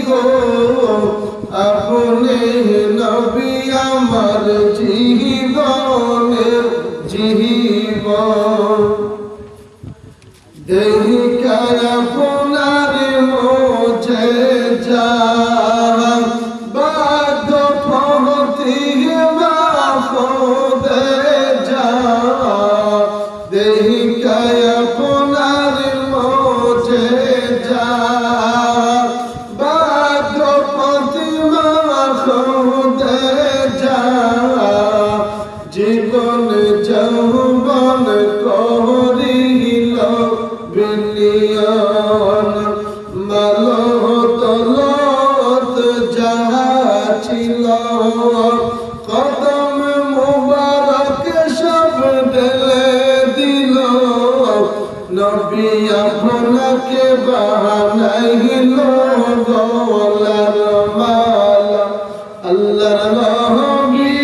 গো আপনি নবী আমার জীবনের জীবন দেখিকা আপনার মুজিজা বাদ পহতি মাফদে যা দেখিকা আপনার মুজিজা বাদ পহতি মাফদে যা জীবন যৌবন করিল বিলিয়ন মালতলত যাহা ছিল কদম মুবারক সব ঢেলে দিল নবী আপনাকে বানাইল গলার মালা আল্লাহর নবী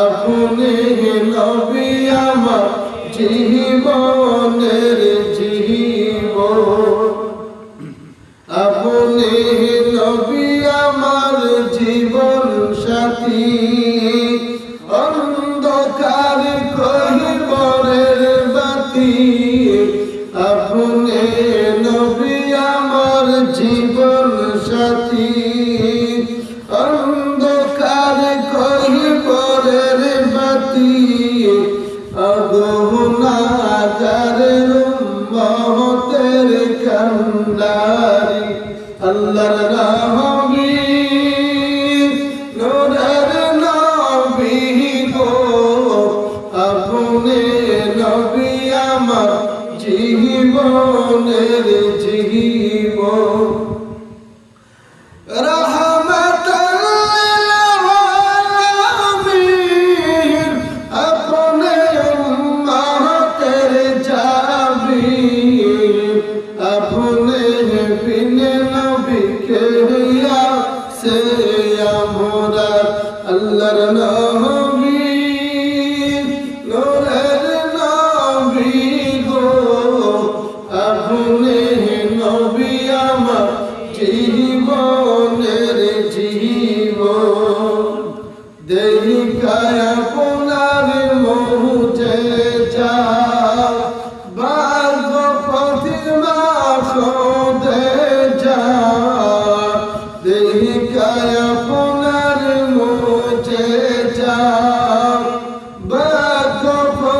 আপনি নবী আমার জীবনের জীবন আপনি নবী আমার জীবন সাথী অন্ধকার কহিবরের বাতি আপনি নবী আমার জীবন সাথী অন্ধকার কহিবরের বাতি অগুনাগারের উম্মতের কান্ডারি আল্লাহর নবী নূরের নবী গো আপনি নবী আমার জীবনের জীবন